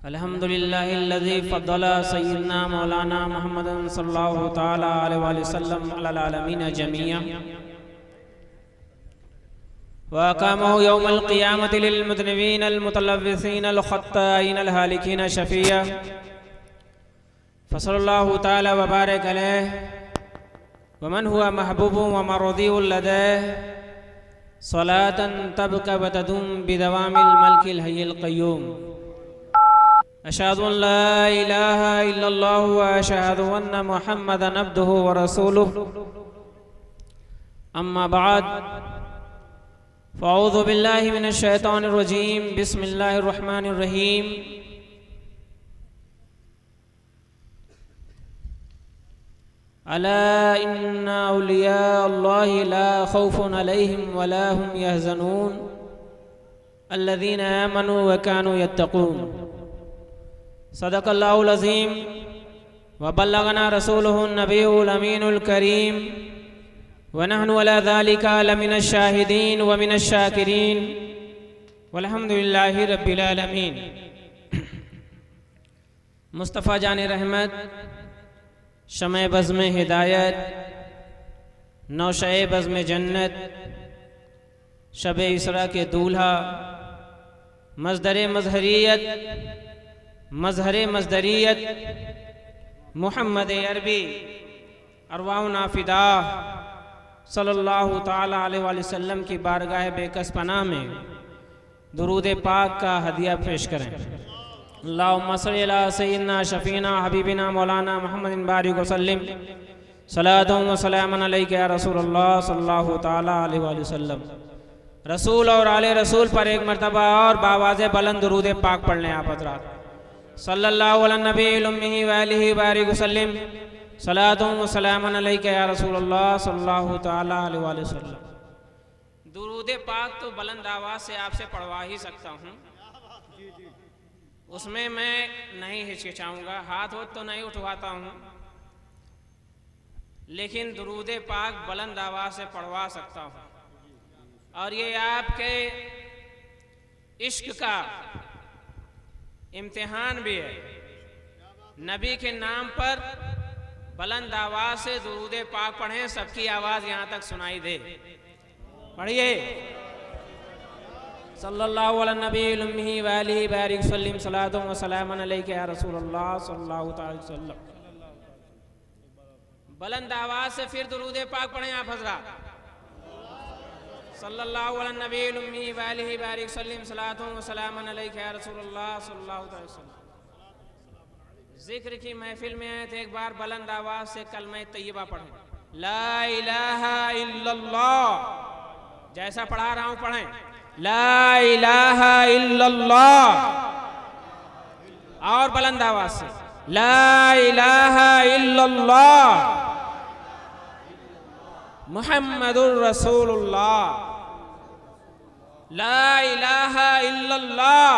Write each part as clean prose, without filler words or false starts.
अल्हम्दुलिल्लाहिल्लज़ी फ़द्दला सय्यदना मौलाना Muhammadan सल्लल्लाहु तआला अलैहि वसल्लम अलल आलमीन जमीअन व अक़ामहु यौमल क़ियामति लिल मुज़निबीन अल मुतलव्विसीन अल ख़त्ताईन अल हालिकीन शफ़ीअ फ़सल्लल्लाहु तआला व बारक अलैहि व मन हुवा महबूबुन व मरज़ियुन लदैहि सलातन तबक़ा व तदूम बिदवामिल मल्किल हय्यिल क़य्यूम अशहदु अन ला इलाहा इल्लल्लाहु व अशहदु अन्न मुहम्मदन अब्दुहु व रसूलुहु अम्मा बअद फ़अऊज़ु बिल्लाहि मिनश शैतानिर रजीम बिस्मिल्लाहिर रहमानिर रहीम अला इन्ना औलिया अल्लाहि ला खौफुन अलैहिम व ला हुम यहज़नून अल्लज़ीना आमनू व कानू यत्तक़ून सदक़ल्लाहुल अज़ीम व बल्लगना रसूलुहुन नबियुल अमीनुल करीम व नहनु अला ज़ालिका लमिनश शाहिदीन व मिनश शाकिरीन वल्हम्दुलिल्लाहि रब्बिल आलमीन। मुस्तफ़ा जाने रहमत, शमे बज़्म हिदायत, नौशे बज़्म जन्नत, शब इसरा के दूल्हा, मज़दरे मज़हरियत, मज़हरे मज़दरियत, मुहम्मद अरबी अरवाहुना फ़िदा सल्लल्लाहु ताला अलैहि वसल्लम की बारगाह बेकस पनाह में दुरूद पाक का हदिया पेश करें। अल्लाहुम्मा सल्लि अला सय्यिदिना शफ़ीना हबीबिना मौलाना मुहम्मदिन बारिक वसल्लिम सलातुन व सलामुन अलैका या रसूलल्लाह सल्लल्लाहु ताला अलैहि वसल्लम। रसूल और आले रसूल पर एक मरतबा और बावाज़े बुलंद दुरूद पाक पढ़ लें आप हज़रात। सल्लल्लाहु अला नबील उम्मी व आलिहि बारिक वसल्लिम सलातुन व सलामुन अलैका या रसूलल्लाह सल्लल्लाहु ताला अलैहि वसल्लम। दुरूद पाक तो बुलंद आवाज़ से आपसे पढ़वा ही सकता हूँ, उसमें मैं नहीं हिचकिचाऊंगा, हाथ हो तो नहीं उठवाता हूँ, लेकिन दुरूद पाक बुलंद आवाज़ से पढ़वा सकता हूँ। और ये आपके इश्क का इम्तिहान भी है। नबी के नाम पर बुलंद आवाज़ से दुरूद पाक पढ़ें, सबकी आवाज़ यहाँ तक सुनाई दे। पढ़िए सल्लल्लाहु अला नबील उम्मी व आलिहि बारिक वसल्लिम सलातुन व सलामुन अलैका या रसूलल्लाह सल्लल्लाहु अलैहि वसल्लम। बुलंद आवाज़ से फिर दुरूद पाक पढ़ें आप हज़रात। सल्लल्लाहु अला नबील उम्मी व आलिहि बारिक वसल्लिम सलातुन व सलामुन अलैका या रसूलल्लाह सल्लल्लाहु अलैहि वसल्लम। ज़िक्र की महफिल में आए तो एक बार बुलंद आवाज़ से कलमा तय्यबा पढ़ें, ला इलाहा इल्लल्लाह। जैसा पढ़ा रहा हूँ पढ़ें, ला इलाहा इल्लल्लाह। और बुलंद आवाज़ से ला इलाहा इल्लल्लाह मुहम्मदुर रसूलुल्लाह। ला इलाहा इल्लल्लाह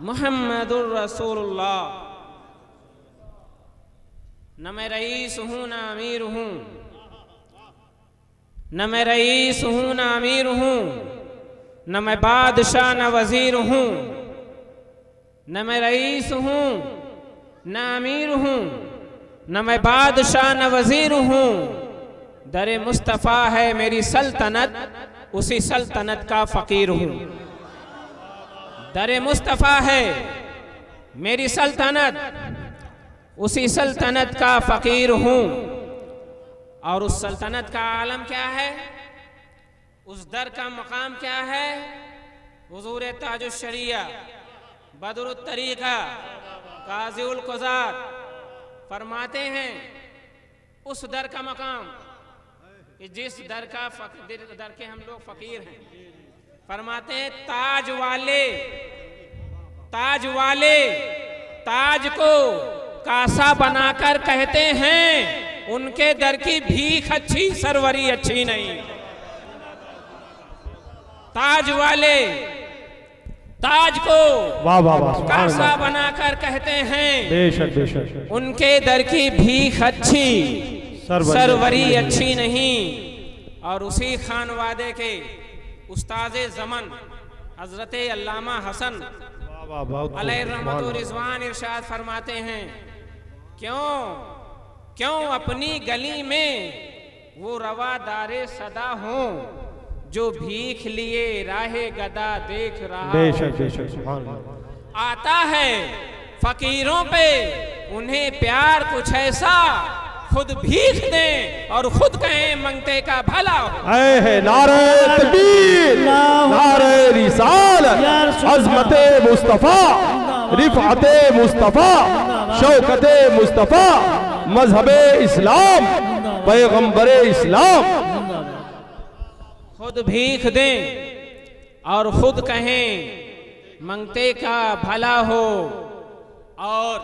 मुहम्मदुर रसूलुल्लाह। न मैं रईस हूँ न अमीर हूँ, न मैं रईस हूँ न अमीर हूँ, न मैं बादशाह न वज़ीर हूँ, न मैं रईस हूँ न अमीर हूँ, न मैं बादशाह न वज़ीर हूँ। दरे मुस्तफ़ा है मेरी सल्तनत, उसी सल्तनत का फ़कीर हूँ। दरे मुस्तफ़ा है मेरी सल्तनत, उसी सल्तनत का फ़कीर हूँ। और उस सल्तनत का आलम क्या है, उस दर का मकाम क्या है? हुज़ूर ताजुश शरिया बदरुत तरीक़ा काज़िउल क़ुज़ात फरमाते हैं उस दर का मकाम कि जिस दर के हम लोग फ़कीर हैं। फरमाते हैं ताज वाले ताज को कासा बनाकर कहते हैं, उनके दर की भीख अच्छी सरवरी अच्छी नहीं। ताज वाले ताज को कासा बनाकर कहते हैं, बेशक बेशक, उनके दर की भीख अच्छी सरवरी अच्छी नहीं। और उसी खानवादे के उस्ताज़े ज़मन हज़रत अल्लामा हसन अलैहिर्रहमतु रिज़वान इरशाद फरमाते हैं, क्यों अपनी गली में वो रवादारे सदा हों जो भीख लिए राहे गदा देख रहा। बेशक बेशक सुभान अल्लाह। आता है फकीरों पे उन्हें प्यार कुछ ऐसा, खुद भीख दें और खुद कहें मंगते का भला हो। है नारे तकबीर, नारे रिसालत, अज़मते मुस्तफ़ा, रिफ़अते मुस्तफ़ा, शौकते मुस्तफ़ा, मज़हबे इस्लाम, पैगंबरे इस्लाम। खुद भीख दें और खुद कहें मंगते का भला हो। और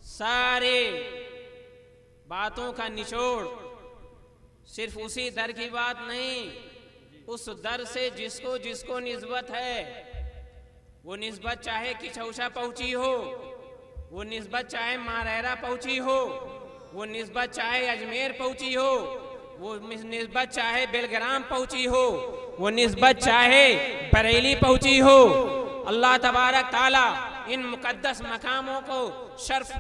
सारे बातों का निचोड़ सिर्फ उसी दर की बात नहीं, उस दर से जिसको जिसको निस्बत है, वो निस्बत चाहे किचौसा पहुंची हो, वो निस्बत चाहे मारहरा पहुंची हो, वो निस्बत चाहे अजमेर पहुंची हो, वो निस्बत चाहे बेलग्राम पहुंची हो, वो निस्बत चाहे बरेली पहुंची हो। अल्लाह तबारक ताला इन मुकद्दस मकामों को शर्फ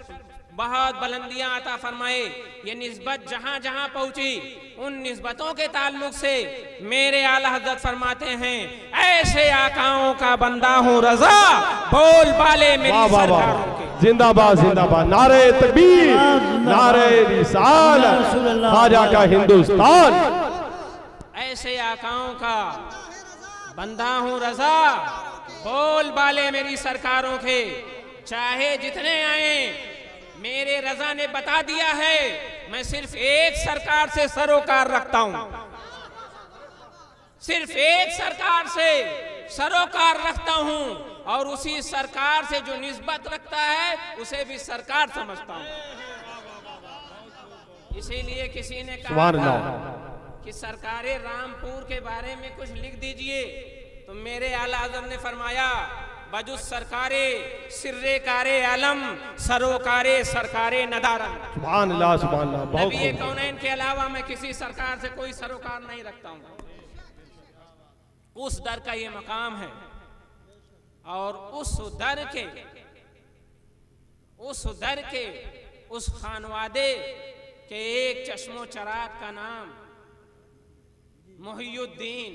बहुत बुलंदियां अता फरमाए। ये निस्बत जहां जहां पहुंची, उन निस्बतों के ताल्लुक से मेरे आला हज़रत फरमाते हैं, ऐसे आकाओं का बंदा हूं रजा, बोल बाले मेरी सरकारों के। जिंदाबाद जिंदाबाद, नारे तकबीर, नारे रिसालत, ख्वाजा का हिंदुस्तान। ऐसे आकाओं का बंदा हूं रजा, बोल बाले मेरी सरकारों के। चाहे जितने आए, मेरे रजा ने बता दिया है, मैं सिर्फ एक सरकार से सरोकार रखता हूं, सिर्फ एक सरकार से सरोकार रखता हूं, और उसी सरकार से जो निस्बत रखता है उसे भी सरकार समझता हूं। इसीलिए किसी ने कहा था कि सरकारे रामपुर के बारे में कुछ लिख दीजिए, तो मेरे आला हज़रत ने फरमाया, बजुस सरकारे सिर्रे कारे आलम, सरोकारे सरकारे नदारन। सुभान अल्लाह सुभान अल्लाह। बहुत नबी कौनैन के अलावा मैं किसी सरकार से कोई सरोकार नहीं रखता हूं। उस दर का ये मकाम है, और उस दर के उस खानवादे के एक चश्मो चराग का नाम मुहियुद्दीन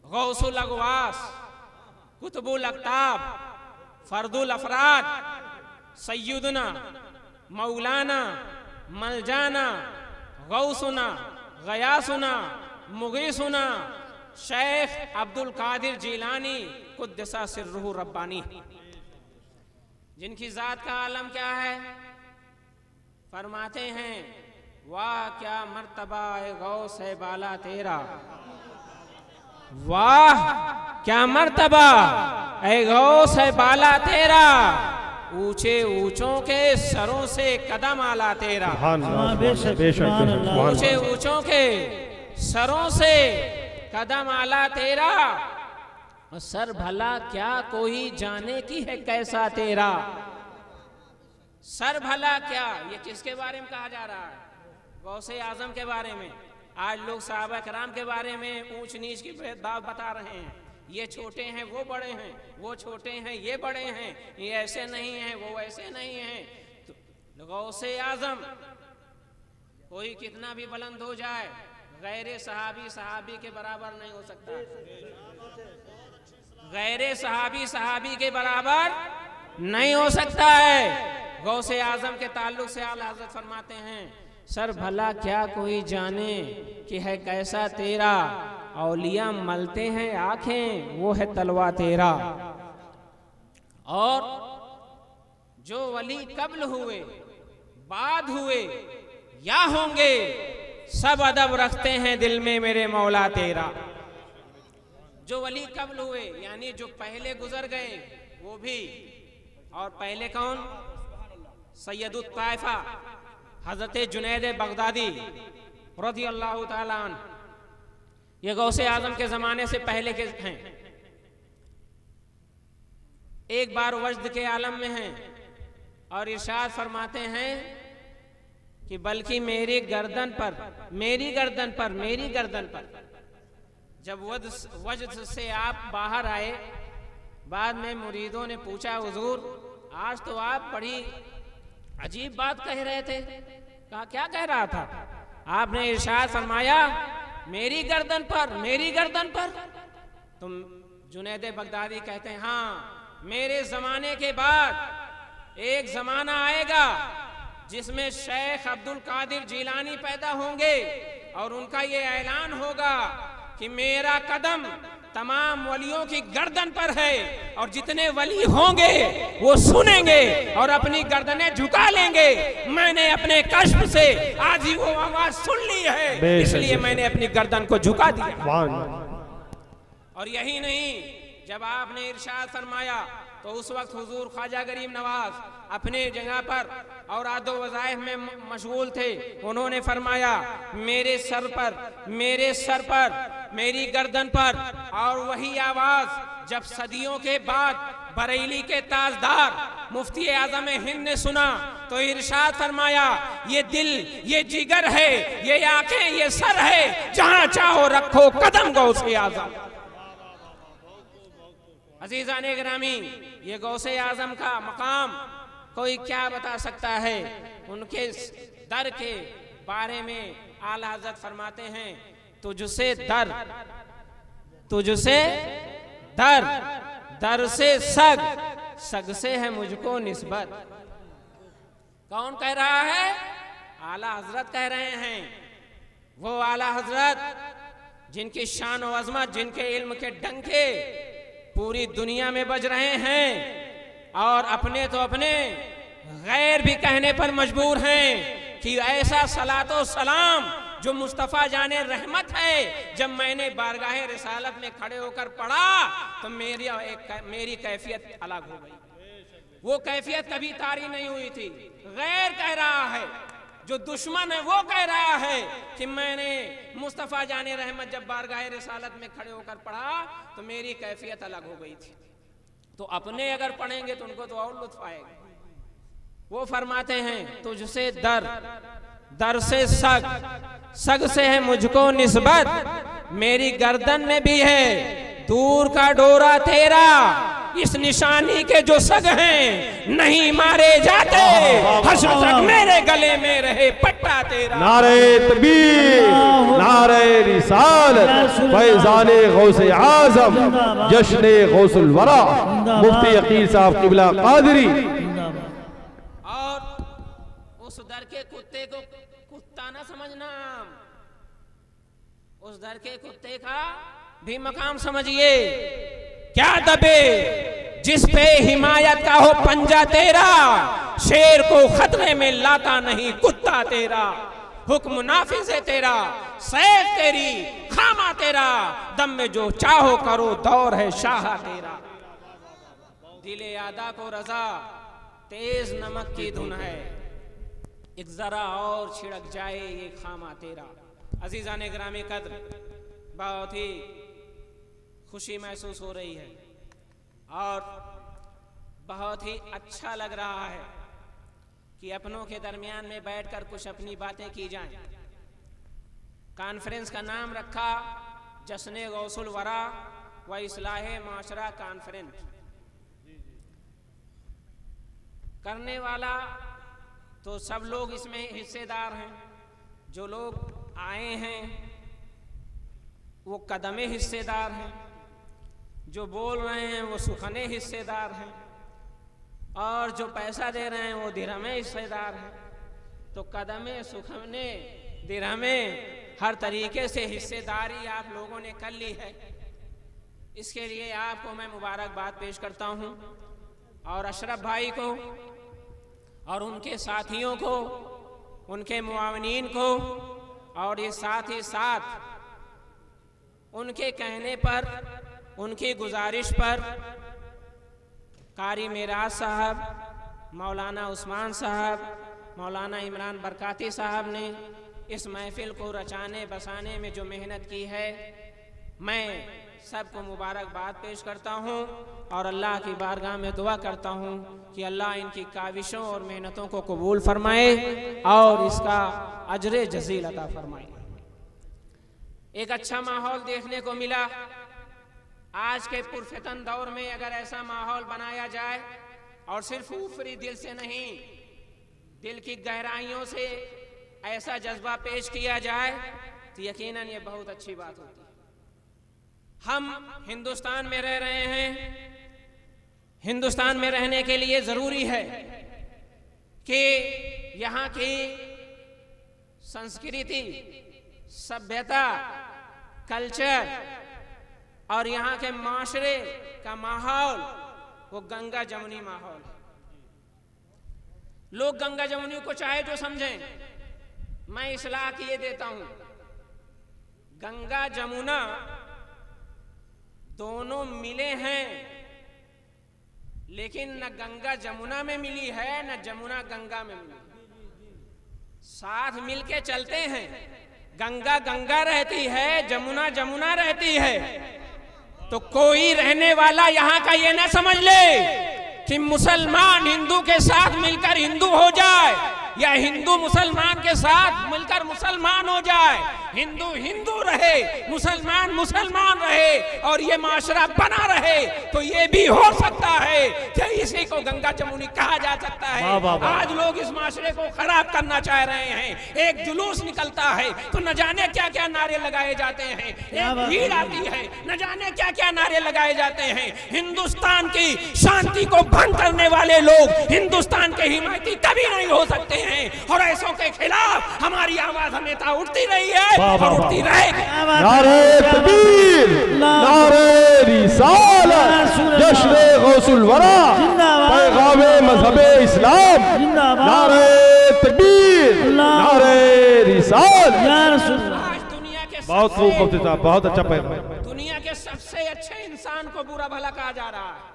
गौसुल अगवास, कुतुबुल अक्ताब, फर्दुल अफराद, सैयदना मौलाना मलजाना गौसुना गयासुना मुगीसुना शेख अब्दुल कादिर जीलानी कुद्दसा सिर्रुहु रब्बानी, जिनकी जात का आलम क्या है। फरमाते हैं, वाह क्या मर्तबा ए गौस है बाला तेरा, वाह क्या मर्तबा ए गौस है बाला तेरा, ऊंचे ऊंचों के सरों से कदम आला तेरा। ऊंचे ऊंचों के सरों से कदम आला तेरा, सर भला क्या कोई जाने की है कैसा तेरा। सर भला क्या, ये किसके बारे में कहा जा रहा है? गौसे आजम के बारे में। आज लोग साहबा कराम के बारे में ऊंच नीच की बात बता रहे हैं, ये छोटे हैं वो बड़े हैं, वो छोटे हैं ये बड़े हैं, ये ऐसे नहीं हैं वो ऐसे नहीं हैं। तो गौसे आजम कोई कितना भी बुलंद हो जाए, गैर सहाबी के बराबर नहीं हो सकता। गैर सहाबी के बराबर नहीं हो सकता है। गौसे आजम के ताल्लुक से आला हज़रत फरमाते हैं, सर भला क्या कोई जाने कि है कैसा तेरा, औलिया मलते हैं आंखें वो है तलवा तेरा। और जो वली कब्ल हुए बाद हुए या होंगे, सब अदब रखते हैं दिल में मेरे मौला तेरा। जो वली कब्ल हुए यानी जो पहले गुजर गए वो भी, और पहले कौन? सैयदुत ताइफा हजरत जुनैद बगदादी रज़ी अल्लाह ताला अन्हु, ये गौसे आजम के जमाने से पहले के हैं। एक बार वजद के आलम में हैं और इरशाद फरमाते हैं कि बल्कि मेरी गर्दन पर जब वज्द से आप बाहर आए, बाद में मुरीदों ने पूछा, हुजूर आज तो आप बड़ी अजीब बात कह रहे थे। कहा क्या कह रहा था? आपने इरशाद फरमाया मेरी गर्दन पर। तुम जुनैद बगदादी कहते हैं हाँ, मेरे जमाने के बाद एक जमाना आएगा जिसमें शेख अब्दुल कादिर जीलानी पैदा होंगे और उनका ये ऐलान होगा कि मेरा कदम तमाम वलियों की गर्दन पर है और जितने वली होंगे वो सुनेंगे और अपनी गर्दनें झुका लेंगे। मैंने अपने कश्फ से आज ही वो आवाज सुन ली है, इसलिए मैंने अपनी गर्दन को झुका दिया। और यही नहीं, जब आपने इरशाद फरमाया तो उस वक्त हुजूर ख्वाजा गरीब नवाज अपने जगह पर और आदो वज़ाइफ में मशगूल थे। उन्होंने फरमाया मेरे सर पर मेरी गर्दन पर। और वही आवाज जब सदियों के बाद बरेली के ताजदार मुफ्ती आजम हिंद ने सुना तो इरशाद फरमाया ये दिल, ये जिगर है, ये आंखें, ये सर है, जहां चाहो रखो कदम गौसे आजम। अजीजाने गिरामी, ये गौसे आजम का मकाम कोई क्या बता सकता है। उनके दर के बारे में आला हज़रत फरमाते हैं तुझसे दर, दर से सग से है मुझको निस्बत। कौन कह रहा है? आला हजरत कह रहे हैं। वो आला हजरत जिनकी शान और अजमत, जिनके इल्म के डंके पूरी दुनिया में बज रहे हैं और अपने तो अपने गैर भी कहने पर मजबूर हैं कि ऐसा सलातो सलाम जो मुस्तफ़ा जाने रहमत है, जब मैंने बारगाहे रिसालत में खड़े होकर पढ़ा तो मेरी कैफियत अलग हो गई। वो कैफियत कभी तारी नहीं हुई थी। गैर कह रहा है, जो दुश्मन है वो कह रहा है कि मैंने मुस्तफ़ा जाने रहमत जब बारगाहे रिसालत में खड़े होकर पढ़ा तो मेरी कैफियत अलग हो गई थी। तो अपने अगर पढ़ेंगे तो उनको तो और लुत्फ आएगा। वो फरमाते हैं तुझसे दर से सग से है मुझको निस्बत, मेरी गर्दन में भी है दूर का डोरा तेरा, इस निशानी के जो सग हैं नहीं मारे जाते, हश्र तक मेरे गले में रहे पट्टा तेरा। नारे तकबीर, नारे रिसालत, फैज़ाने गौसे आज़म, जश्ने गौसुल वरा, मुफ्ती अकील साहब किबला कादरी। और उस दर के कुत्ते को कुत्ता ना समझना, उस दर के कुत्ते का भी मकाम समझिए। क्या दबे जिस पे हिमायत का हो पंजा तेरा, शेर को खतरे में लाता नहीं कुत्ता तेरा। हुक्म नाफिज है तेरा, सैफ तेरी, खामा तेरा, दम में जो चाहो करो दौर है शाह तेरा। दिले आदा को रजा तेज नमक की धुन है, एक जरा और छिड़क जाए ये खामा तेरा। अजीजाने ग्रामी कद्र, बहुत ही खुशी महसूस हो रही है और बहुत ही अच्छा लग रहा है कि अपनों के दरमियान में बैठकर कुछ अपनी बातें की जाएं। कॉन्फ्रेंस का नाम रखा जश्न गौसुल वरा व इस्लाह माशरा कॉन्फ्रेंस। करने वाला तो सब लोग इसमें हिस्सेदार हैं, जो लोग आए हैं वो कदमे हिस्सेदार हैं, जो बोल रहे हैं वो सुखने हिस्सेदार हैं, और जो पैसा दे रहे हैं वो दिरहमे हिस्सेदार हैं। तो कदमे, सुखने, दिरहमे, हर तरीके से हिस्सेदारी आप लोगों ने कर ली है। इसके लिए आपको मैं मुबारकबाद पेश करता हूँ और अशरफ भाई को और उनके साथियों को, उनके मुआवनीन को, और ये साथ ही साथ उनके कहने पर, उनकी गुजारिश पर कारी मेराज साहब, मौलाना उस्मान साहब, मौलाना इमरान बरकाती साहब ने इस महफिल को रचाने बसाने में जो मेहनत की है, मैं सबको मुबारकबाद पेश करता हूँ और अल्लाह की बारगाह में दुआ करता हूँ कि अल्लाह इनकी काविशों और मेहनतों को कबूल फरमाए और इसका अजर जजील अता फरमाए। एक अच्छा माहौल देखने को मिला। आज के पुरफितन दौर में अगर ऐसा माहौल बनाया जाए और सिर्फ ऊपरी दिल से नहीं, दिल की गहराइयों से ऐसा जज्बा पेश किया जाए तो यकीनन ये बहुत अच्छी बात होती है। हम हिंदुस्तान में रह रहे हैं। हिंदुस्तान में रहने के लिए जरूरी है कि यहाँ की संस्कृति, सभ्यता, कल्चर और यहाँ के माशरे का माहौल वो गंगा जमुनी माहौल है। लोग गंगा जमुनी को चाहे जो समझें, मैं इस्लाह किए देता हूं। गंगा जमुना दोनों मिले हैं, लेकिन न गंगा जमुना में मिली है न जमुना गंगा में मिली। साथ मिलके चलते हैं, गंगा गंगा रहती है, जमुना जमुना रहती है। तो कोई रहने वाला यहाँ का ये ना समझ ले कि मुसलमान हिंदू के साथ मिलकर हिंदू हो जाए या हिंदू मुसलमान के साथ मिलकर मुसलमान हो जाए। हिंदू हिंदू रहे, मुसलमान मुसलमान रहे और ये माशरा बना रहे तो ये भी हो सकता है कि इसी को गंगा जमुनी कहा जा सकता है। आज लोग इस माशरे को खराब करना चाह रहे हैं। एक जुलूस निकलता है तो न जाने क्या क्या नारे लगाए जाते हैं, एक भीड़ आती है न जाने क्या क्या नारे लगाए जाते हैं। हिंदुस्तान की शांति को भंग करने वाले लोग हिंदुस्तान के हिमायती कभी नहीं हो सकते हैं और ऐसों के खिलाफ हमारी आवाज हमेशा उठती रही है और उठती रहेगी। नारे तकबीर, नारे रिसालत, जश्न गौसुल वरा, पैगामे मजहबे इस्लाम, नारे तकबीर, नारे रिसालत। आज दुनिया के बहुत खूब मुफ्ती साहब, बहुत अच्छा पैगाम। दुनिया के सबसे अच्छे इंसान को बुरा भला कहा जा रहा है।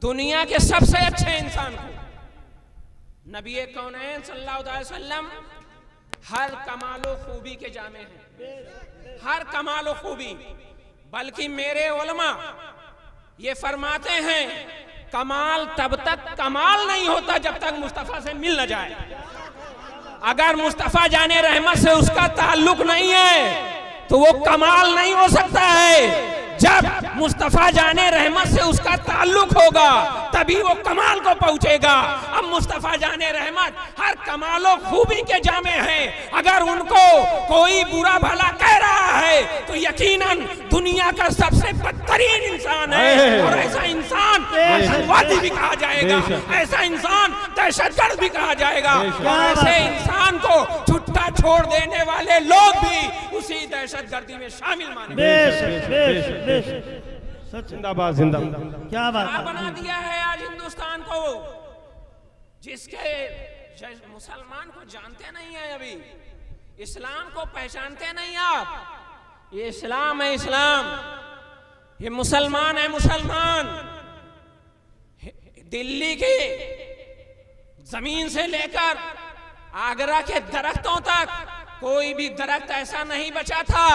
दुनिया के सबसे अच्छे इंसान को नबी कौनैन सल्लल्लाहु अलैहि वसल्लम हर कमालो खूबी के जामे हैं, हर कमालो खूबी। बल्कि मेरे उलमा ये फरमाते हैं कमाल तब तक कमाल नहीं होता जब तक मुस्तफा से मिल न जाए। अगर मुस्तफा जाने रहमत से उसका ताल्लुक नहीं है तो वो कमाल नहीं हो सकता है। जब मुस्तफा जाने रहमत से उसका ताल्लुक होगा तभी वो कमाल को पहुंचेगा। अब मुस्तफा जाने रहमत हर कमालो खूबी के जामे हैं। अगर उनको कोई बुरा भला कह रहा है तो यकीनन दुनिया का सबसे बदतरीन इंसान है और ऐसा इंसान आतंकवादी भी कहा जाएगा, ऐसा इंसान दहशतगर्द भी कहा जाएगा। ऐसे इंसान को छुट्टा छोड़ देने वाले लोग भी उसी दहशतगर्दी में शामिल माने। जिंदाबाद जिंदाबाद। क्या बात बना दिया है आज हिंदुस्तान को, जिसके मुसलमान को जानते नहीं है, अभी इस्लाम को पहचानते नहीं आप। ये इस्लाम है इस्लाम, ये मुसलमान है मुसलमान। दिल्ली की जमीन से लेकर आगरा के दरख्तों तक कोई भी दरख्त ऐसा नहीं बचा था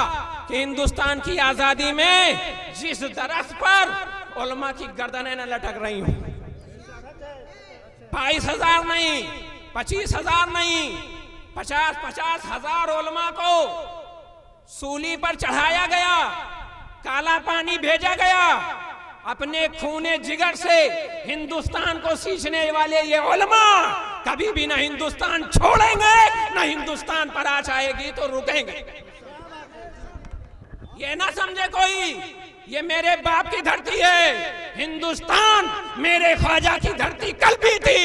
कि हिंदुस्तान की आजादी में जिस दरख्त पर उलमा की गर्दनें न लटक रही हूं। 22,000 नहीं, 25,000 नहीं, 50-50 हजार उलमा को सूली पर चढ़ाया गया, काला पानी भेजा गया। अपने खूने जिगर से हिंदुस्तान को सींचने वाले ये उलमा कभी भी न हिंदुस्तान छोड़ेंगे न हिंदुस्तान पर आँच आएगी तो रुकेंगे। ये ना समझे कोई ये मेरे बाप की धरती है। हिंदुस्तान मेरे ख्वाजा की धरती कल भी थी,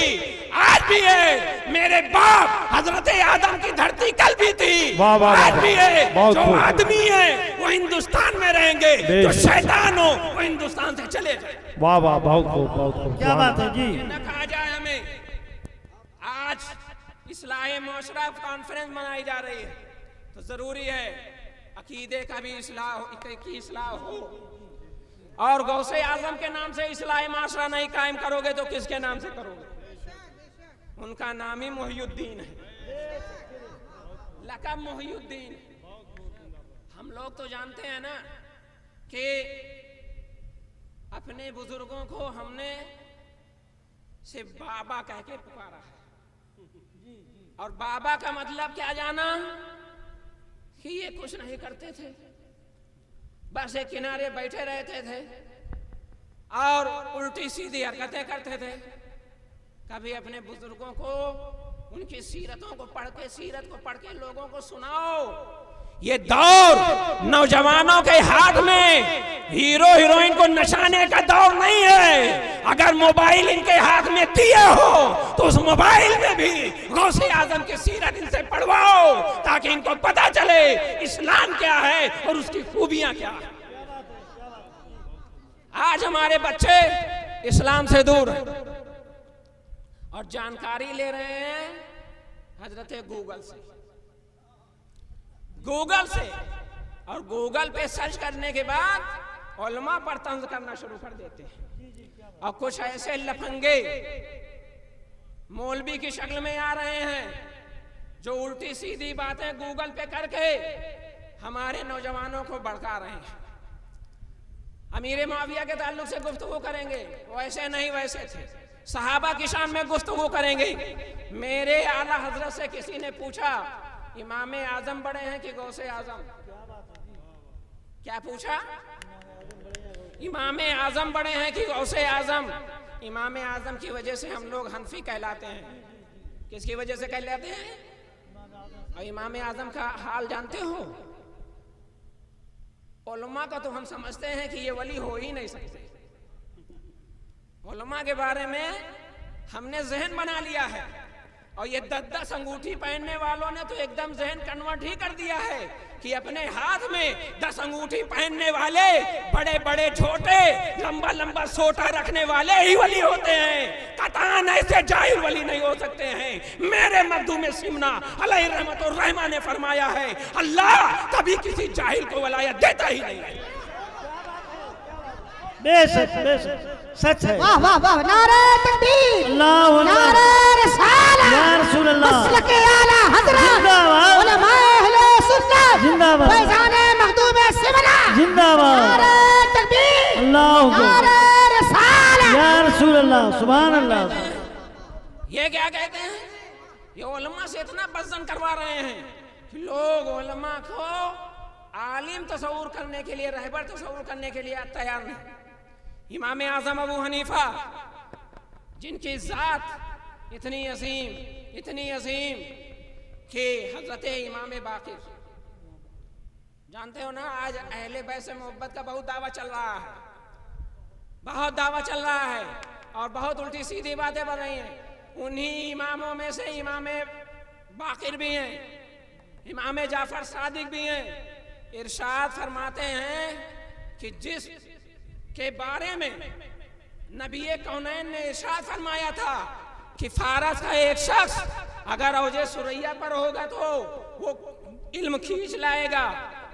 आज भी है। मेरे बाप हजरत आदम की धरती कल भी थी, आज भी है। जो आदमी है वो हिंदुस्तान में रहेंगे, जो शैतान हो वो हिंदुस्तान से चले जाए। वाह वाह, बहुत खूब बहुत खूब। क्या बात है जी। न कहा जाए हमें आज इस्लाह मुआशरा कॉन्फ्रेंस मनाई जा रही है तो जरूरी है अकीदे का भी इस्लाह हो। और गौसे आजम के नाम से इस्लाह माशरा नहीं कायम करोगे तो किसके नाम से करोगे? उनका नाम ही मोहिउद्दीन है, लक़ब मोहिउद्दीन। हम लोग तो जानते हैं ना कि अपने बुजुर्गों को हमने सिर्फ बाबा कह के पुकारा है। और बाबा का मतलब क्या जाना कि ये कुछ नहीं करते थे, बस एक किनारे बैठे रहते थे और उल्टी सीधी हरकतें करते थे। कभी अपने बुजुर्गों को उनकी सीरतों को पढ़ के, सीरत को पढ़ के लोगों को सुनाओ। ये दौर नौजवानों के हाथ में हीरो हीरोइन को नचाने का दौर नहीं है। अगर मोबाइल इनके हाथ में दिए हो तो उस मोबाइल में भी गौसे आजम की सीरत इनसे पढ़वाओ, ताकि इनको पता चले इस्लाम क्या है और उसकी खूबियां क्या है। आज हमारे बच्चे इस्लाम से दूर हैं और जानकारी ले रहे हैं हजरत गूगल से। और गूगल पे सर्च करने के बाद उलमा पर तंज करना शुरू कर देते हैं। और कुछ ऐसे लफंगे मौलवी की शक्ल में आ रहे हैं जो उल्टी सीधी बातें गूगल पे करके हमारे नौजवानों को भड़का रहे हैं। अमीर मुआविया के ताल्लुक से गुफ्तगू करेंगे, वैसे नहीं वैसे थे। सहाबा की शान में गुफ्तगू करेंगे। मेरे आला हजरत से किसी ने पूछा इमाम आजम बड़े हैं कि गौसे आजम? क्या पूछा? इमाम आजम बड़े हैं कि गौसे आजम? इमाम आजम की वजह से हम लोग हनफी कहलाते हैं। किसकी वजह से कहलाते हैं? और इमाम आजम का हाल जानते हो? उलमा का तो हम समझते हैं कि ये वली हो ही नहीं सकते। उलमा के बारे में हमने जहन बना लिया है, और ये 10 अंगूठी पहनने वालों ने तो एकदम जहन कन्वर्ट ही कर दिया है कि अपने हाथ में 10 अंगूठी पहनने वाले, बड़े बड़े छोटे, लंबा लंबा सोटा रखने वाले ही वली होते हैं। कतान ऐसे जाहिल वली नहीं हो सकते हैं। मेरे मखदूम सिमना अलैहि रहमतुर रहमान ने फरमाया है, अल्लाह कभी किसी जाहिल को वलायत देता ही नहीं है। बेशक सच है। वाह वाह वाह, नारे तकबीर, अल्लाहु अकबर, नारे रिसालत, या रसूल अल्लाह, मसलके आला हजरत, जिंदाबाद, उलमाए अहले सुन्नत, जिंदाबाद, फैजाने मखदूम सिमना, जिंदाबाद, नारे तकबीर, अल्लाहु अकबर, नारे रिसालत, या रसूल अल्लाह, सुभान अल्लाह। ये क्या कहते हैं? ये उलमा से इतना बज़न करवा रहे हैं कि लोग उलमा को आलिम तस्वुर करने के लिए, रहबर तस्वुर करने के लिए तैयार नहीं। इमाम आजम अबू हनीफा, जिनकी जात इतनी अजीम कि हजरत इमाम बाकिर, जानते हो ना, आज अहले बैत से मोहब्बत का बहुत दावा चल रहा है, बहुत दावा चल रहा है और बहुत उल्टी सीधी बातें बन रही हैं। उन्हीं इमामों में से इमाम बाकिर भी हैं, इमाम जाफर सादिक भी हैं। इरशाद फरमाते हैं कि जिस के बारे में नबी कौनैन ने इरशाद फरमाया था कि फारस का एक शख्स अगर औजे सुरैया पर होगा तो वो इल्म खींच लाएगा,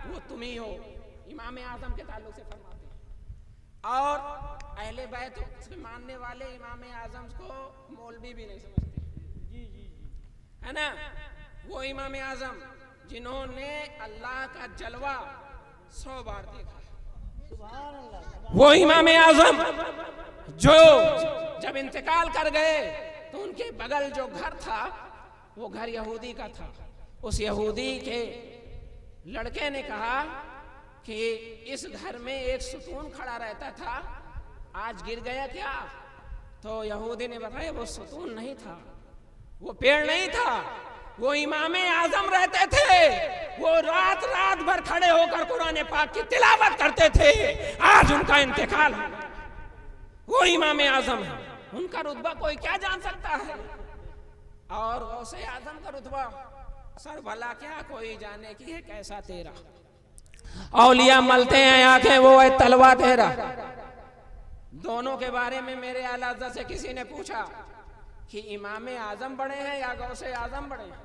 वो तुम ही हो। इमाम आजम के ताल्लुक से फरमाते हैं। और अहले बैत से मानने वाले इमाम आजम को मौलवी भी नहीं समझते, है ना। वो इमाम आजम जिन्होंने अल्लाह का जलवा 100 बार देखा, वो इमाम आजम जो जब इंतकाल कर गए तो उनके बगल जो घर था वो घर यहूदी का था। उस यहूदी के लड़के ने कहा कि इस घर में एक सुतून खड़ा रहता था, आज गिर गया क्या? तो यहूदी ने बताया वो सुतून नहीं था, वो पेड़ नहीं था, वो इमाम आजम रहते थे। वो रात रात भर खड़े होकर कुरान पाक की तिलावत करते थे। आज उनका इंतकाल हो गया, वो इमाम आजम है, उनका रुतबा कोई क्या जान सकता है। और गौसे आजम का रुतबा सर भला क्या कोई जाने की है कैसा तेरा। औलिया मलते हैं आंखें, वो है तलवा तेरा। दोनों के बारे में मेरे आला हज़रत से किसी ने पूछा कि इमाम आजम बड़े हैं या गौसे आजम बड़े हैं,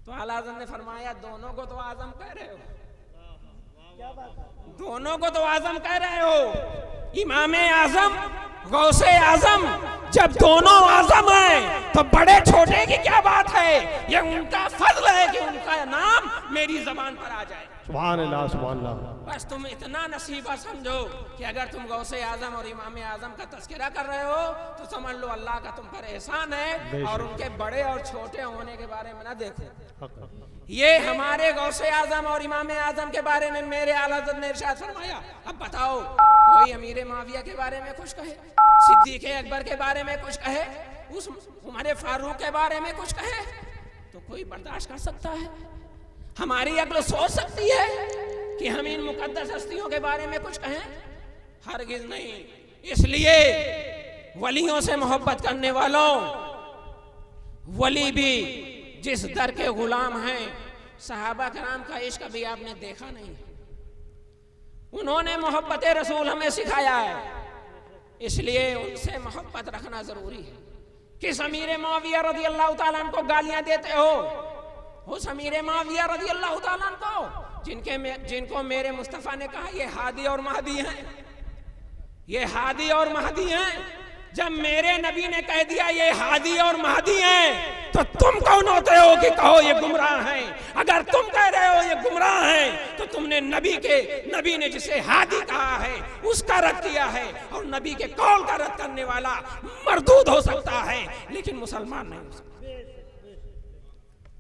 तो आला हज़रत ने फरमाया दोनों को तो आजम कह रहे हो, दोनों को तो आजम कह रहे हो। इमाम आजम गौसे आजम जब दोनों आजम हैं तो बड़े छोटे की क्या बात है, ये उनका फजल है कि उनका नाम मेरी जबान पर आ जाए। सुभान अल्लाह, सुभान अल्लाह। बस तुम इतना नसीबा समझो कि अगर तुम गौसे आजम और इमाम आजम का तस्करा कर रहे हो तो समझ लो अल्लाह का तुम पर एहसान है, और उनके बड़े और छोटे होने के बारे में ना देखो। ये हमारे गौसे आजम और इमाम आजम के बारे में मेरे आला हज़रत ने इरशाद फरमाया। अब बताओ, कोई अमीर माविया के बारे में कुछ कहे, सिद्दीक़ अकबर के बारे में कुछ कहे, उस उमर फारूक के बारे में कुछ कहे, तो कोई बर्दाश्त कर सकता है? हमारी अक्ल सोच सकती है कि हम इन मुकद्दस हस्तियों के बारे में कुछ कहें? हरगिज नहीं। इसलिए वलियों से मोहब्बत करने वालों, वली भी जिस दर के गुलाम हैं, सहाबा कराम का इश्क भी आपने देखा नहीं। उन्होंने मोहब्बत रसूल हमें सिखाया है, इसलिए उनसे मोहब्बत रखना जरूरी है। किस अमीर मुआविया रज़ी अल्लाह तआला अन्हु को गालियां देते हो? उस अमीर मुआविया रज़ी अल्लाह तआला अन्हु को जिनको मेरे मुस्तफ़ा ने कहा ये हादी और महदी हैं, ये हादी और महदी हैं। जब मेरे नबी ने कह दिया ये हादी और महदी हैं, तो तुम कौन होते हो कि कहो ये गुमराह हैं? अगर तुम कह रहे हो ये गुमराह हैं, तो तुमने नबी ने जिसे हादी कहा है उसका रद्द किया है, और नबी के कौल का रद्द करने वाला मरदूद हो सकता है लेकिन मुसलमान नहीं हो सकता।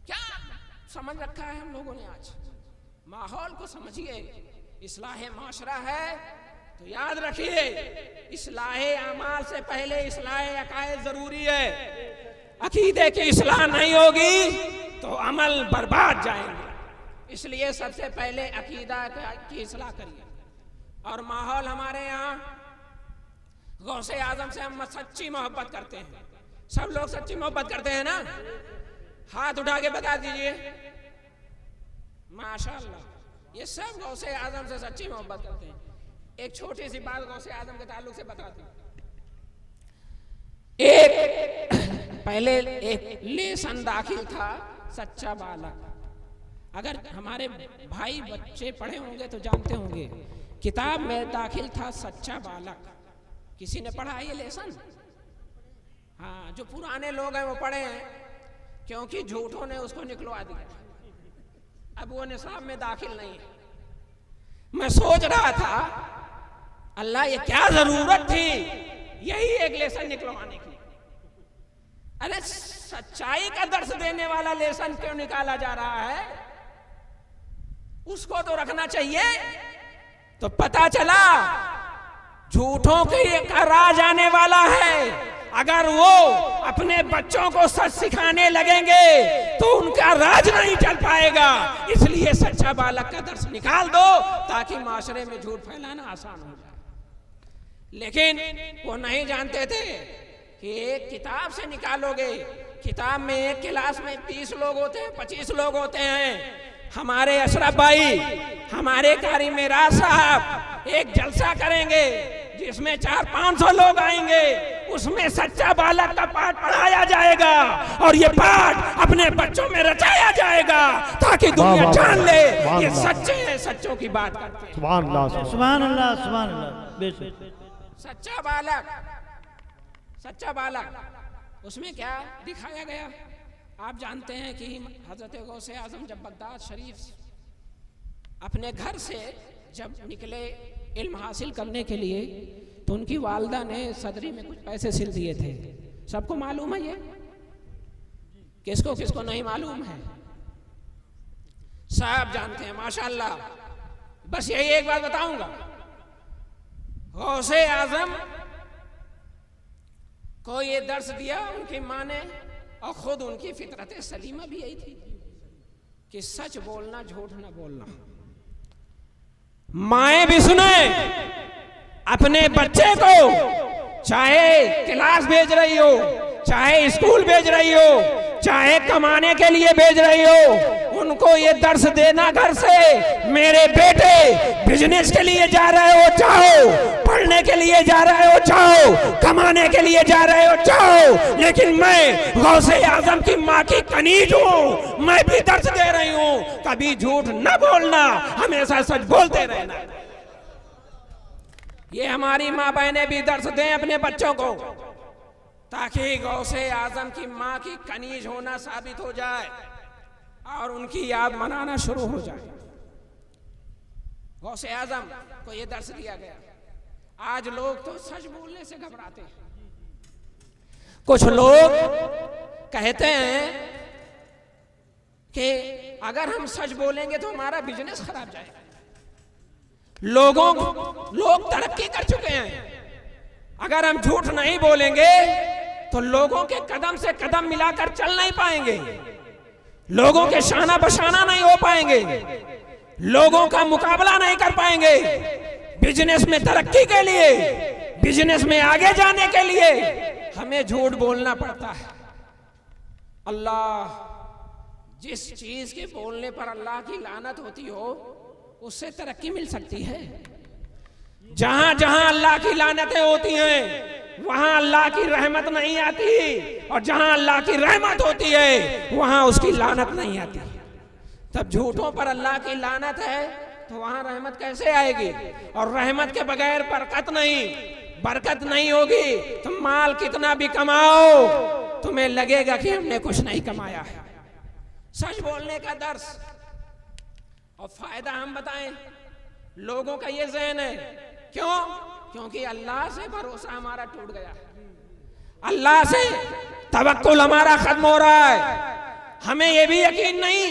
क्या समझ रखा है हम लोगों ने? आज माहौल को समझिए। इस्लाह माशरा है तो याद रखिए, इस्लाह अमाल से पहले इस्लाह अकायद जरूरी है। अकीदे की इस्लाह नहीं होगी तो अमल बर्बाद जाएंगे। इसलिए सबसे पहले अकीदा की इस्लाह करिए। और माहौल हमारे यहाँ गौसे आजम से हम सच्ची मोहब्बत करते हैं। सब लोग सच्ची मोहब्बत करते हैं ना? हाथ उठा के बता दीजिए। माशाअल्लाह, ये सब गौसे आजम से सच्ची मोहब्बत करते हैं। एक छोटी सी बात गौसे आजम के ताल्लुक से बताती हूँ। पहले एक लेसन दाखिल था, सच्चा बालक। अगर हमारे भाई बच्चे पढ़े होंगे तो जानते होंगे, किताब में दाखिल था सच्चा बालक। किसी ने पढ़ा ये लेसन? हाँ, जो पुराने लोग हैं वो पढ़े हैं, क्योंकि झूठों ने उसको निकलवा दिया। अब वो निसाब में दाखिल नहीं है। मैं सोच रहा था अल्लाह ये क्या जरूरत थी यही एक लेसन निकलवाने की। अरे सच्चाई का दर्श देने वाला लेसन क्यों निकाला जा रहा है? उसको तो रखना चाहिए। तो पता चला झूठों का राज आने वाला है। अगर वो अपने बच्चों को सच सिखाने लगेंगे तो उनका राज नहीं चल पाएगा। इसलिए सच्चा बालक का दर्श निकाल दो ताकि माशरे में झूठ फैलाना आसान हो जाए। लेकिन वो नहीं जानते थे कि एक किताब से निकालोगे। किताब में एक क्लास में 20 लोग होते हैं, 25 लोग होते हैं। हमारे अशरफ भाई, हमारे कारी मेराज साहब एक जलसा करेंगे जिसमें 400-500 लोग आएंगे। उसमें सच्चा बालक का पाठ पढ़ाया जाएगा और ये पाठ अपने बच्चों में रचाया जाएगा ताकि दुनिया जान ले ये सच्चे हैं, सच्चों की बात करते हैं। सुभान अल्लाह, सुभान अल्लाह, सुभान अल्लाह। बेशक सच्चा बालक उसमें क्या दिखाया गया? आप जानते हैं कि हजरत गौसे आजम जब बगदाद शरीफ अपने घर से जब निकले इल्म हासिल करने के लिए, तो उनकी वालदा ने सदरी में कुछ पैसे सिल दिए थे। सबको मालूम है ये? किसको किसको नहीं मालूम है? सब जानते हैं माशाअल्लाह। बस यही एक बात बताऊंगा, गौसे आजम को ये दर्श दिया उनकी माँ ने, और खुद उनकी फितरत सलीमा भी यही थी कि सच बोलना, झूठ ना बोलना। माएं भी सुने अपने बच्चे को, चाहे क्लास भेज रही हो, चाहे स्कूल भेज रही हो, चाहे कमाने के लिए भेज रही हो, उनको ये दर्श देना घर से, मेरे बेटे बिजनेस के लिए जा रहे हो जाओ, पढ़ने के लिए जा रहे हो जाओ, कमाने के लिए जा रहे हो जाओ, लेकिन मैं गौसे आजम की माँ की कनीज हूँ, मैं भी दर्श दे रही हूँ, कभी झूठ न बोलना, हमेशा सच बोलते रहना। ये हमारी माँ बहनें भी दर्श दें अपने बच्चों को, ताकि गौसे आजम की माँ की कनीज होना साबित हो जाए और उनकी याद मनाना शुरू हो जाए। गौसे आजम को ये दर्श दिया गया। आज लोग तो सच बोलने से घबराते हैं। कुछ लोग कहते हैं कि अगर हम सच बोलेंगे तो हमारा बिजनेस खराब जाएगा। लोग तरक्की कर चुके हैं। अगर हम झूठ नहीं बोलेंगे तो लोगों के कदम से कदम मिलाकर चल नहीं पाएंगे, लोगों के शाना बशाना नहीं हो पाएंगे, लोगों का मुकाबला नहीं कर पाएंगे। बिजनेस में तरक्की के लिए, बिजनेस में आगे जाने के लिए हमें झूठ बोलना पड़ता है। अल्लाह जिस चीज के बोलने पर अल्लाह की लानत होती हो उससे तरक्की मिल सकती है। जहां जहां अल्लाह की लानतें होती हैं वहां अल्लाह की रहमत नहीं आती, और जहां अल्लाह की रहमत होती है वहां उसकी लानत नहीं आती। तब झूठों पर अल्लाह की लानत है तो वहां रहमत कैसे आएगी? और रहमत के बगैर बरकत नहीं होगी। तुम माल कितना भी कमाओ तुम्हें लगेगा कि हमने कुछ नहीं कमाया है। सच बोलने का दर्स और फायदा हम बताएं। लोगों का ये ज़हन है, क्यों? क्योंकि अल्लाह से भरोसा हमारा टूट गया है, अल्लाह से तवक्कुल हमारा खत्म हो रहा है। हमें ये भी यकीन नहीं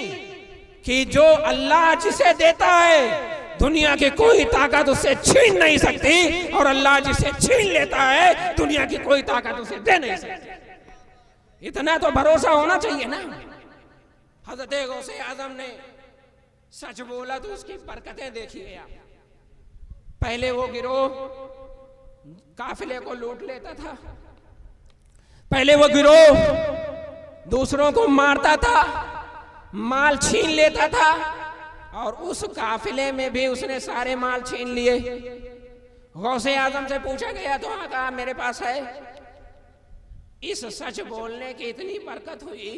कि जो अल्लाह जिसे देता है दुनिया की कोई ताकत उससे छीन नहीं सकती, और अल्लाह जिसे छीन लेता है दुनिया की कोई ताकत उसे दे नहीं सकती। इतना तो भरोसा होना चाहिए ना। हजरत गौसे आजम ने सच बोला तो उसकी बरकतें देखिए आप। पहले वो गिरोह काफिले को लूट लेता था, पहले वो गिरोह दूसरों को मारता था, माल छीन लेता था, और उस काफिले में भी उसने सारे माल छीन लिए। गौसे आजम से पूछा गया तो हाँ कहा मेरे पास है। इस सच बोलने की इतनी बरकत हुई,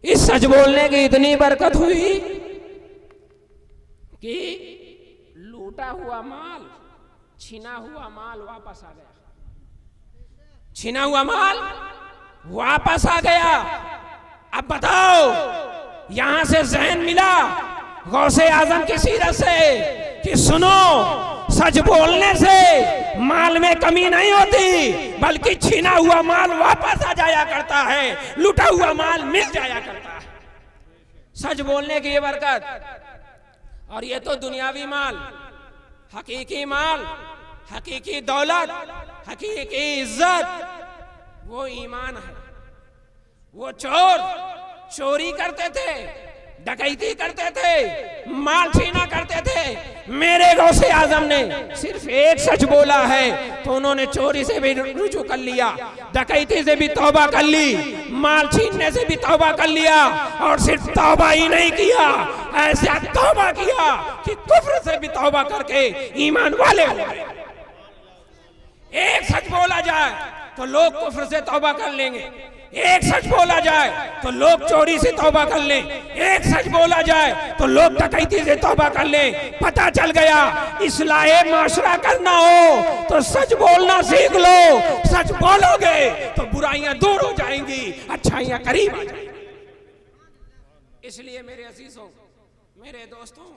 इस सच बोलने की इतनी बरकत हुई कि लूटा हुआ माल, छीना हुआ माल वापस आ गया। छीना हुआ माल वापस आ गया। अब बताओ, यहां से ज़हन मिला गौसे आजम की सीरत से कि सुनो, सच बोलने से माल में कमी नहीं होती, बल्कि छीना हुआ माल वापस आ जाया करता है, लूटा हुआ माल मिल जाया करता है। सच बोलने की ये बरकत। और ये तो दुनियावी माल, हकीकी माल, हकीकी दौलत, हकीकी इज्जत वो ईमान है। वो चोर चोरी करते थे, डकैती करते थे, माल छीना करते थे। मेरे गौसे आजम ने सिर्फ एक सच बोला है तो उन्होंने चोरी से भी रुजू कर लिया, डकैती से भी तौबा कर ली, माल छीनने से भी तौबा कर लिया, और सिर्फ तौबा ही नहीं किया, ऐसा तौबा किया कि कुफ्र से भी तौबा करके ईमान वाले हो गए। एक सच बोला जाए तो लोग कुफ्र से तौबा कर लेंगे, एक सच बोला जाए तो लोग चोरी से तौबा कर लें, एक सच बोला जाए तो लोग डकैती से तौबा कर लें। पता चल गया इस्लाहे माशरा करना हो तो सच बोलना सीख लो। सच बोलोगे तो बुराइयां दूर हो जाएंगी, अच्छाइयां करीब आ जाएंगी। इसलिए मेरे अजीजों, मेरे दोस्तों,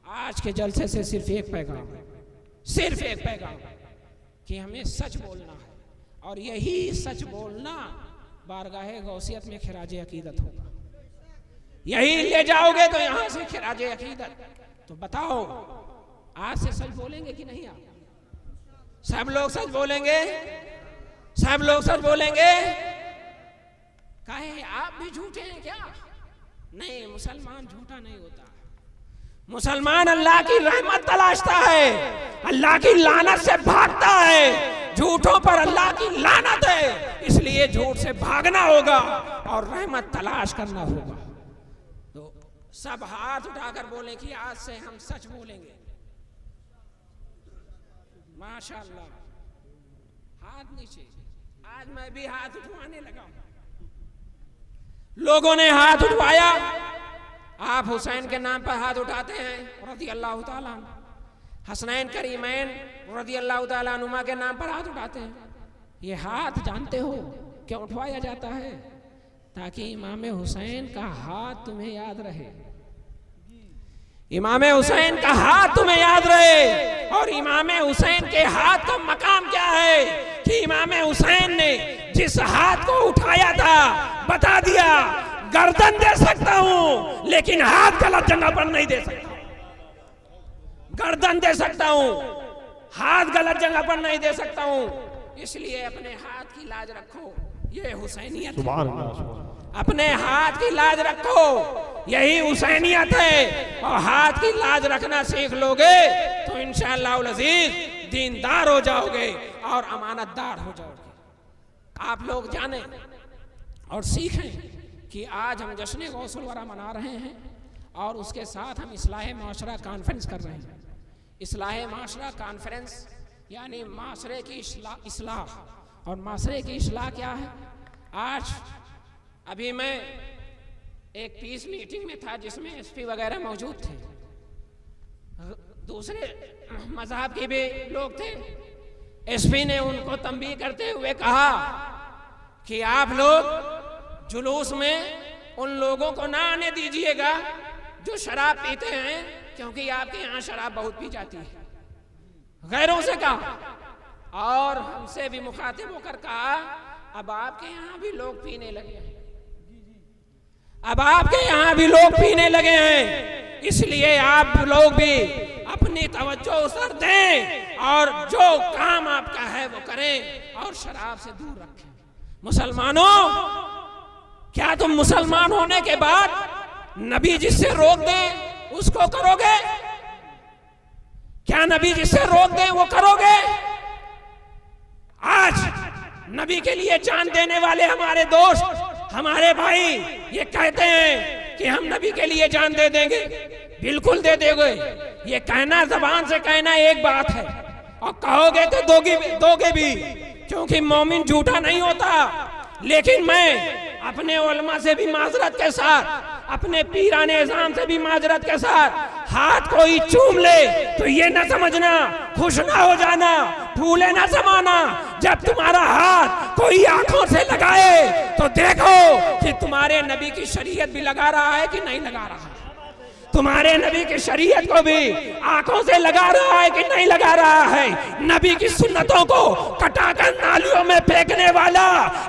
आज के जलसे से सिर्फ एक पैगाम कि हमें सच बोलना है, और यही सच बोलना बारगाहे गौसियत में खिराजे अकीदत होगा। यही ले जाओगे तो यहां से खिराजे अकीदत। तो बताओ, आज से सच बोलेंगे कि नहीं? आप सब लोग सच बोलेंगे? सब लोग सच बोलेंगे? काहे आप भी झूठे हैं क्या? नहीं, मुसलमान झूठा नहीं होता। मुसलमान अल्लाह की रहमत तलाशता है, अल्लाह की लानत से भागता है। झूठों पर अल्लाह की लानत है, इसलिए झूठ से भागना होगा और रहमत तलाश करना होगा। तो सब हाथ उठाकर बोले कि आज से हम सच बोलेंगे। माशाअल्लाह, हाथ नीचे। आज मैं भी हाथ उठवाने लगा हूं। लोगों ने हाथ उठवाया। आप हुसैन के नाम पर हाथ उठाते हैं, रज़ी अल्लाह ताला। हसनैन करीमैन रज़ी अल्लाह ताला अनुमा के नाम पर हाथ उठाते हैं। ये हाथ जानते हो क्यों उठवाया जाता है? ताकि इमाम हुसैन का हाथ तुम्हें याद रहे, इमाम हुसैन का हाथ तुम्हें याद रहे। और इमाम हुसैन के हाथ का मकाम क्या है कि इमाम हुसैन ने जिस हाथ को उठाया था बता दिया, गर्दन दे सकता हूं लेकिन हाथ गलत जगह पर नहीं दे सकता। गर्दन दे सकता हूं, हाथ गलत जगह पर नहीं दे सकता हूं। इसलिए अपने हाथ की लाज रखो, ये हुसैनियत है। अपने हाथ की लाज रखो, यही हुसैनियत है। और हाथ की लाज रखना सीख लोगे तो इंशाअल्लाह अज़ीज दीनदार हो जाओगे और अमानतदार हो जाओगे। आप लोग जाने और सीखें कि आज हम जश्न गौसुल वरा मना रहे हैं और उसके साथ हम इस्लाह माशरा कॉन्फ्रेंस कर रहे हैं। इस्लाह माशरा कॉन्फ्रेंस यानी माशरे की इस्लाह। और माशरे की इस्लाह क्या है? आज अभी मैं एक पीस मीटिंग में था जिसमें एसपी वगैरह मौजूद थे, दूसरे मजहब के भी लोग थे। एसपी ने उनको तंबीह करते हुए कहा कि आप लोग जुलूस में उन लोगों को ना आने दीजिएगा जो शराब पीते हैं, क्योंकि आपके यहाँ शराब बहुत पी जाती है। गैरों से कहा और हमसे भी मुखातिब होकर कहा, अब आपके यहाँ भी लोग पीने लगे हैं, अब आपके यहाँ भी लोग पीने लगे हैं, इसलिए आप लोग भी अपनी तवज्जो उस पर दें और जो काम आपका है वो करें और शराब से दूर रखें। मुसलमानों, क्या तुम मुसलमान होने के बाद नबी जिससे रोक दें उसको करोगे? क्या नबी जिससे रोक दें वो करोगे? आज नबी के लिए जान देने वाले हमारे दोस्त, हमारे भाई ये कहते हैं कि हम नबी के लिए जान दे देंगे। बिल्कुल दे देंगे। ये कहना, जबान से कहना एक बात है और कहोगे तो दोगे भी, क्योंकि मोमिन झूठा नहीं होता। लेकिन मैं अपने उलमा से भी माजरत के साथ, अपने पीराने इज़ाम से भी माजरत के साथ, हाथ कोई चूम ले तो ये ना समझना, खुश ना हो जाना, फूले ना समाना। जब तुम्हारा हाथ कोई आंखों से लगाए तो देखो कि तुम्हारे नबी की शरीयत भी लगा रहा है कि नहीं लगा रहा है, तुम्हारे नबी की शरीयत को भी आंखों से लगा रहा है कि नहीं लगा रहा है। नबी की सुन्नतों को कटाकर नालियों में फेंकने वाला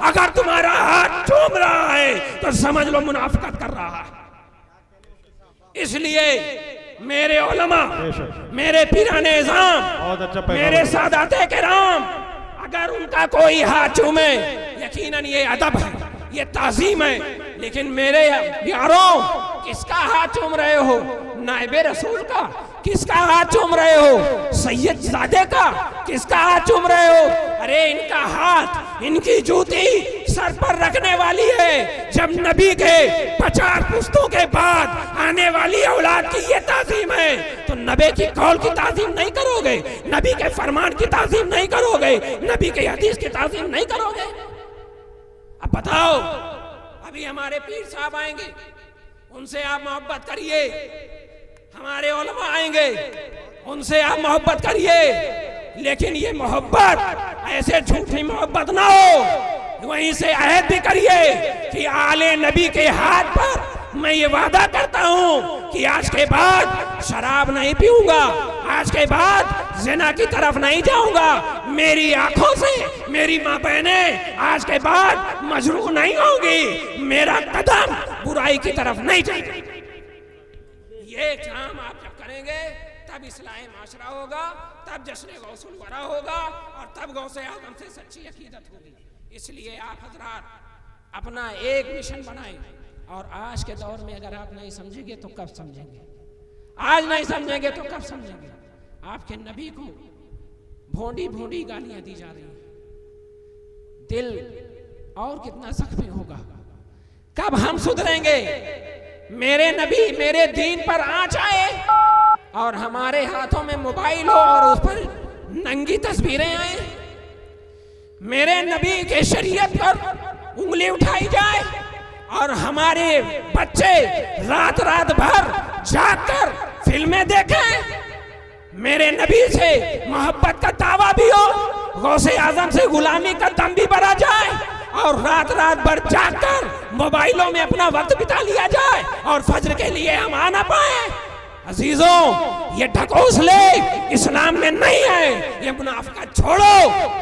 अगर तुम्हारा हाथ चूम रहा है तो समझ लो मुनाफिकत कर रहा है। इसलिए मेरे उलमा, मेरे पीराने इज़ाम, मेरे सादाते किराम, अगर उनका कोई हाथ चूमे, यकीनन ये अदब है, ये ताज़ीम है। लेकिन मेरे यारों, किसका हाथ चूम रहे हो? नाइबे रसूल का? किसका हाथ चूम रहे हो? सैयद ज़ादे का? किसका हाथ चूम रहे हो? अरे इनका हाथ, इनकी जूती सर पर रखने वाली है। जब नबी के 50 पुश्तों के बाद आने वाली औलाद की ये ताज़ीम है तो नबी की कौल की ताज़ीम नहीं करोगे? नबी के फरमान की ताज़ीम नहीं करोगे? नबी के हदीस की ताज़ीम नहीं करोगे? अब बताओ, अभी हमारे पीर साहब आएंगे, उनसे आप मोहब्बत करिए। हमारे उलमा आएंगे, उनसे आप मोहब्बत करिए। लेकिन ये मोहब्बत ऐसे झूठी मोहब्बत ना हो। वहीं से अहद भी करिए कि आले नबी के हाथ पर मैं ये वादा करता हूं कि आज के बाद शराब नहीं पीऊंगा, आज के बाद ज़िना की तरफ नहीं जाऊंगा, मेरी आंखों से मेरी माँ बहनें आज के बाद मजरूह नहीं होंगी, मेरा कदम बुराई की तरफ नहीं जाएगा। ये काम आप जब करेंगे तब इस्लाह माशरा होगा, तब जश्न गौसुल वरा होगा और तब गौसे आज़म से सच्ची अकीदत होगी। इसलिए आप हज़रात अपना एक मिशन बनाएं। और आज के दौर में अगर आप नहीं समझेंगे तो कब समझेंगे? आज नहीं समझेंगे तो कब समझेंगे? आपके नबी को भोंडी भोंडी गालियां दी जा रही हैं, दिल और कितना जख्मी होगा। कब हम सुधरेंगे? मेरे नबी मेरे दीन पर आँच आए और हमारे हाथों में मोबाइल हो और उस पर नंगी तस्वीरें आए, मेरे नबी के शरीयत पर उंगली उठाई जाए और हमारे बच्चे रात रात भर जागकर फिल्में देखें, मेरे नबी से मोहब्बत का दावा भी हो, गौसे आजम से गुलामी का दम भी भरा जाए, और रात रात भर जाकर मोबाइलों में अपना वक्त बिता लिया जाए और फज्र के लिए हम आ ना पाए। अजीजों, ये ढकोसले इस्लाम में नहीं है। ये मुनाफिकत छोड़ो,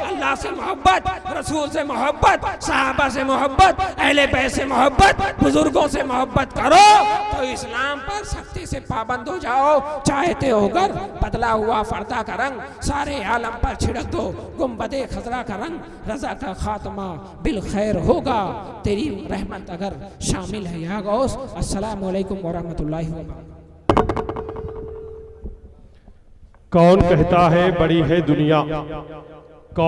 अल्लाह से मोहब्बत, रसूल से मोहब्बत, सहाबा से मोहब्बत, अहले बैत से मोहब्बत, बुजुर्गों से मोहब्बत करो तो इस्लाम पर सख्ती से पाबंद हो जाओ। चाहते होकर बदला हुआ फर्दा का रंग सारे आलम पर छिड़क दो, गुंबदे खजरा का रंग, रजा का खात्मा बिल खैर होगा, तेरी रहमत अगर शामिल है या गौस। अस्सलामु अलैकुम वरहमतुल्लाहि वबरकातुहू। कौन कहता है बड़ी है दुनिया, कौन